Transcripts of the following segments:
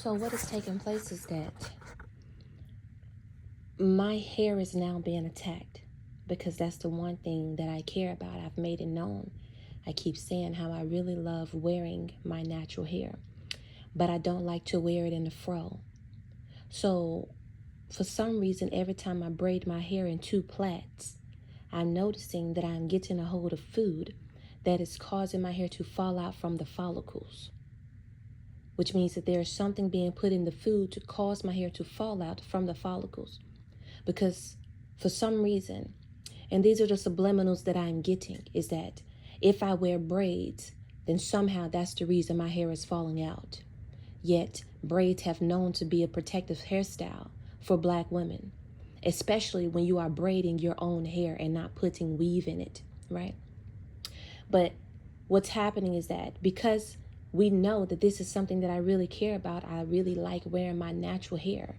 So what is taking place is that my hair is now being attacked because that's the one thing that I care about. I've made it known. I keep saying how I really love wearing my natural hair, but I don't like to wear it in a fro. So for some reason, every time I braid my hair in two plaits, I'm noticing that I'm getting a hold of food that is causing my hair to fall out from the follicles, which means that there's something being put in the food to cause my hair to fall out from the follicles. Because for some reason, and these are the subliminals that I'm getting, is that if I wear braids, then somehow that's the reason my hair is falling out. Yet braids have known to be a protective hairstyle for Black women, especially when you are braiding your own hair and not putting weave in it, right? But what's happening is that because we know that this is something that I really care about, I really like wearing my natural hair.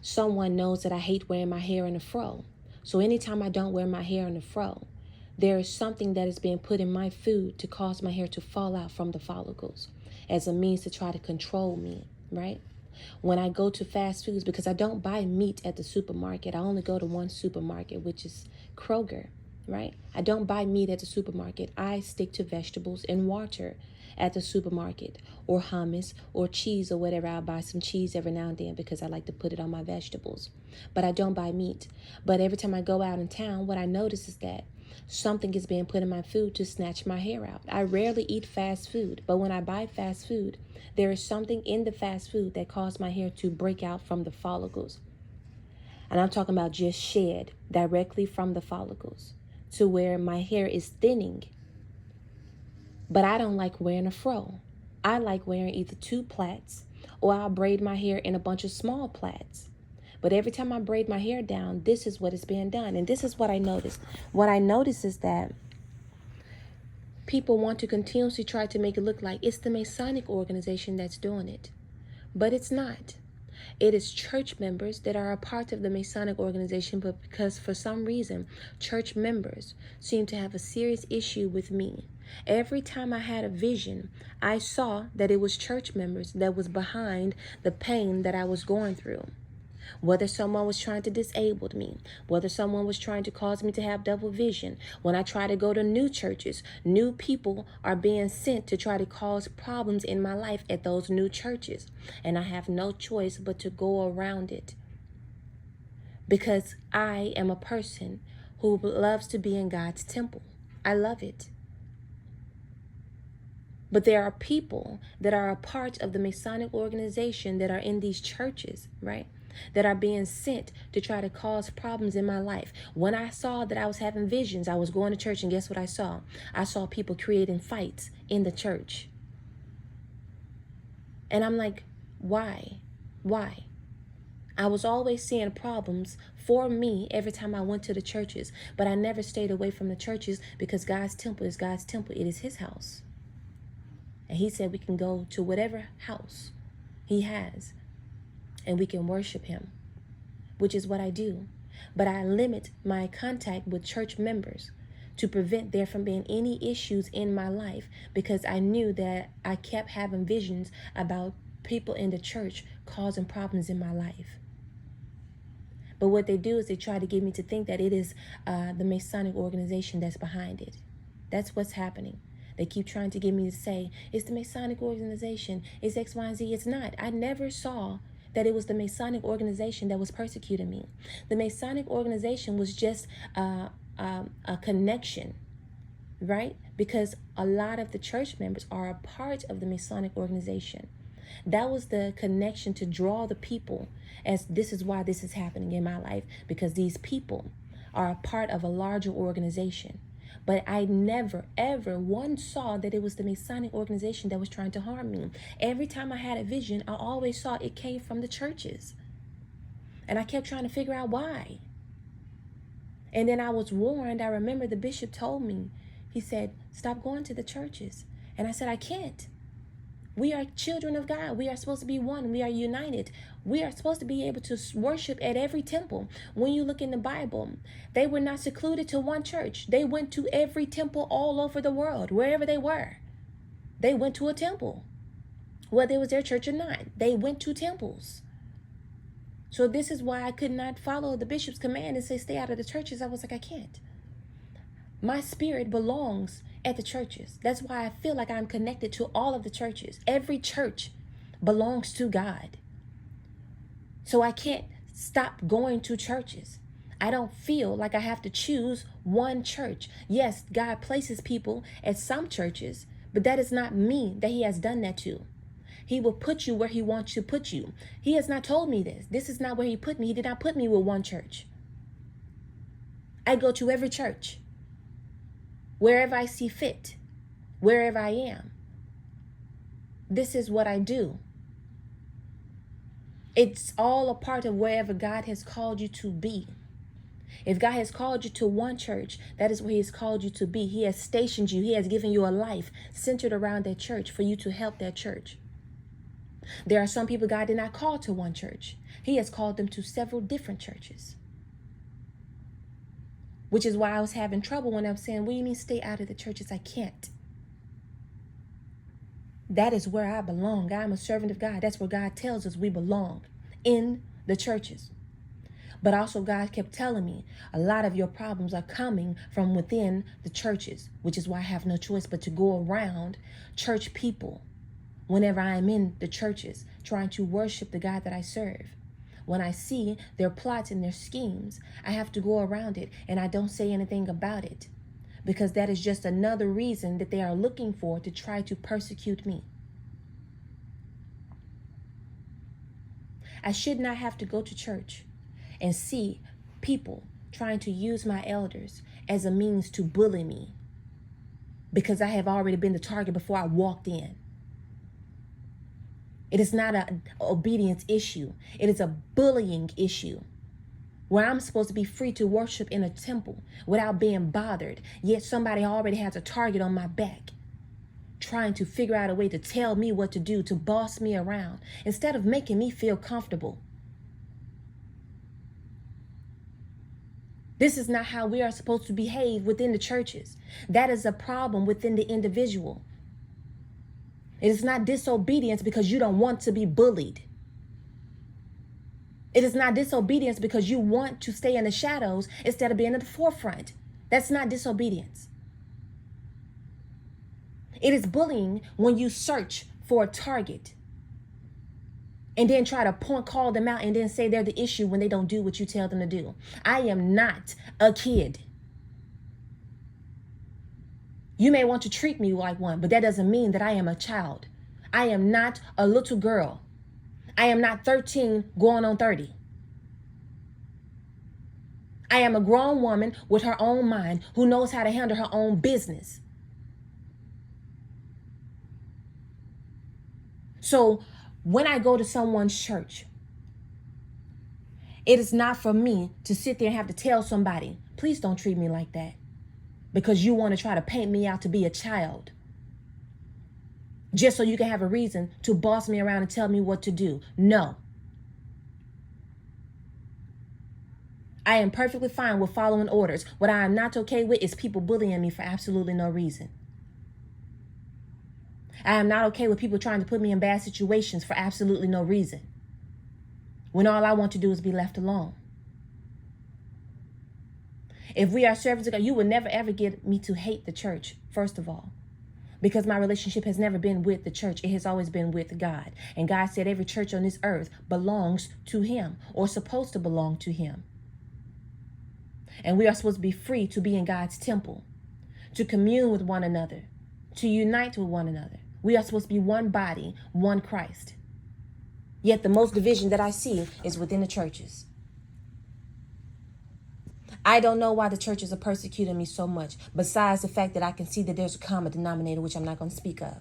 Someone knows that I hate wearing my hair in a fro. So anytime I don't wear my hair in a fro, there is something that is being put in my food to cause my hair to fall out from the follicles as a means to try to control me, right? When I go to fast foods, because I don't buy meat at the supermarket, I only go to one supermarket, which is Kroger, right? I don't buy meat at the supermarket. I stick to vegetables and water at the supermarket, or hummus or cheese or whatever. I'll buy some cheese every now and then because I like to put it on my vegetables, but I don't buy meat. But every time I go out in town, what I notice is that something is being put in my food to snatch my hair out. I rarely eat fast food, but when I buy fast food, there is something in the fast food that caused my hair to break out from the follicles. And I'm talking about just shed directly from the follicles to where my hair is thinning. But I don't like wearing a fro. I like wearing either two plaits, or I'll braid my hair in a bunch of small plaits. But every time I braid my hair down, this is what is being done. And this is what I noticed. What I noticed is that people want to continuously try to make it look like it's the Masonic organization that's doing it. But it's not. It is church members that are a part of the Masonic organization, but because for some reason, church members seem to have a serious issue with me. Every time I had a vision, I saw that it was church members that was behind the pain that I was going through. Whether someone was trying to disable me, whether someone was trying to cause me to have double vision. When I try to go to new churches, new people are being sent to try to cause problems in my life at those new churches. And I have no choice but to go around it. Because I am a person who loves to be in God's temple. I love it. But there are people that are a part of the Masonic organization that are in these churches, right? That are being sent to try to cause problems in my life. When I saw that I was having visions, I was going to church, and guess what I saw? I saw people creating fights in the church. And I'm like, why? Why? I was always seeing problems for me every time I went to the churches, but I never stayed away from the churches because God's temple is God's temple. It is his house. And he said we can go to whatever house he has and we can worship him, which is what I do. But I limit my contact with church members to prevent there from being any issues in my life, because I knew that I kept having visions about people in the church causing problems in my life. But what they do is they try to get me to think that it is the Masonic organization that's behind it. That's what's happening. They keep trying to get me to say, it's the Masonic organization, it's X, Y, and Z. It's not. I never saw that it was the Masonic organization that was persecuting me. The Masonic organization was just a connection, right? Because a lot of the church members are a part of the Masonic organization. That was the connection to draw the people, as this is why this is happening in my life, because these people are a part of a larger organization. But I never, ever once saw that it was the Masonic organization that was trying to harm me. Every time I had a vision, I always saw it came from the churches. And I kept trying to figure out why. And then I was warned. I remember the bishop told me, he said, stop going to the churches. And I said, I can't. We are children of God. We are supposed to be one. We are united. We are supposed to be able to worship at every temple. When you look in the Bible, they were not secluded to one church. They went to every temple all over the world, wherever they were. They went to a temple. whether it was their church or not. They went to temples. So this is why I could not follow the bishop's command and say, stay out of the churches. I was like, I can't. My spirit belongs at the churches. That's why I feel like I'm connected to all of the churches. Every church belongs to God. So I can't stop going to churches. I don't feel like I have to choose one church. Yes, God places people at some churches, but that is not me that he has done that to. He will put you where he wants to put you. He has not told me this. This is not where he put me. He did not put me with one church. I go to every church, wherever I see fit, wherever I am. This is what I do. It's all a part of wherever God has called you to be. If God has called you to one church, that is where he has called you to be. He has stationed you. He has given you a life centered around that church for you to help that church. There are some people God did not call to one church. He has called them to several different churches. Which is why I was having trouble when I'm saying, what do you mean stay out of the churches? I can't. That is where I belong. I'm a servant of God. That's where God tells us we belong, in the churches. But also God kept telling me a lot of your problems are coming from within the churches, which is why I have no choice but to go around church people whenever I'm in the churches trying to worship the God that I serve. When I see their plots and their schemes, I have to go around it, and I don't say anything about it, because that is just another reason that they are looking for to try to persecute me. I should not have to go to church and see people trying to use my elders as a means to bully me, because I have already been the target before I walked in. It is not an obedience issue. It is a bullying issue, where I'm supposed to be free to worship in a temple without being bothered. Yet somebody already has a target on my back, trying to figure out a way to tell me what to do, to boss me around, instead of making me feel comfortable. This is not how we are supposed to behave within the churches. That is a problem within the individual. It is not disobedience because you don't want to be bullied. It is not disobedience because you want to stay in the shadows instead of being at the forefront. That's not disobedience. It is bullying when you search for a target and then try to call them out and then say they're the issue when they don't do what you tell them to do. I am not a kid. You may want to treat me like one, but that doesn't mean that I am a child. I am not a little girl. I am not 13 going on 30. I am a grown woman with her own mind who knows how to handle her own business. So when I go to someone's church, it is not for me to sit there and have to tell somebody, please don't treat me like that, because you want to try to paint me out to be a child, just so you can have a reason to boss me around and tell me what to do. No. I am perfectly fine with following orders. What I am not okay with is people bullying me for absolutely no reason. I am not okay with people trying to put me in bad situations for absolutely no reason, when all I want to do is be left alone. If we are servants of God, you will never ever get me to hate the church, first of all, because my relationship has never been with the church. It has always been with God. And God said every church on this earth belongs to him, or supposed to belong to him. And we are supposed to be free to be in God's temple, to commune with one another, to unite with one another. We are supposed to be one body, one Christ. Yet the most division that I see is within the churches. I don't know why the churches are persecuting me so much, besides the fact that I can see that there's a common denominator, which I'm not going to speak of.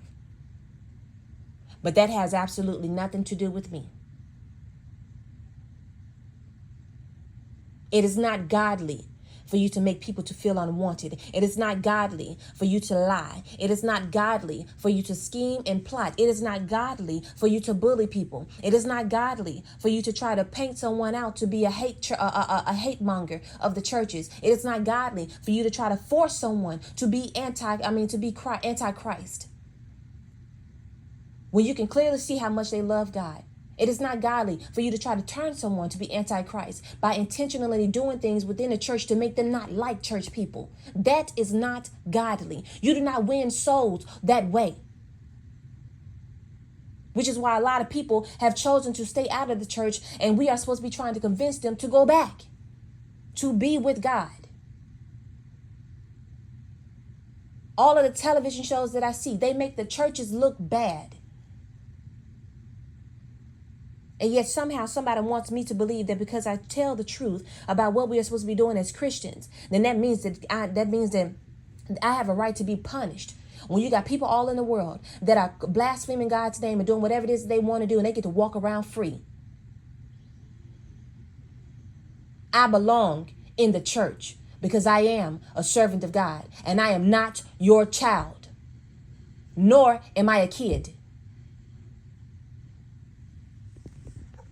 But that has absolutely nothing to do with me. It is not godly for you to make people to feel unwanted. It is not godly for you to lie. It is not godly for you to scheme and plot. It is not godly for you to bully people. It is not godly for you to try to paint someone out to be a hate monger of the churches. It is not godly for you to try to force someone to be anti-Christ. when you can clearly see how much they love God. It is not godly for you to try to turn someone to be antichrist by intentionally doing things within the church to make them not like church people. That is not godly. You do not win souls that way. Which is why a lot of people have chosen to stay out of the church, and we are supposed to be trying to convince them to go back, to be with God. All of the television shows that I see, they make the churches look bad. And yet somehow somebody wants me to believe that because I tell the truth about what we are supposed to be doing as Christians, then that means that I have a right to be punished. When you got people all in the world that are blaspheming God's name and doing whatever it is they want to do, and they get to walk around free. I belong in the church because I am a servant of God, and I am not your child, nor am I a kid.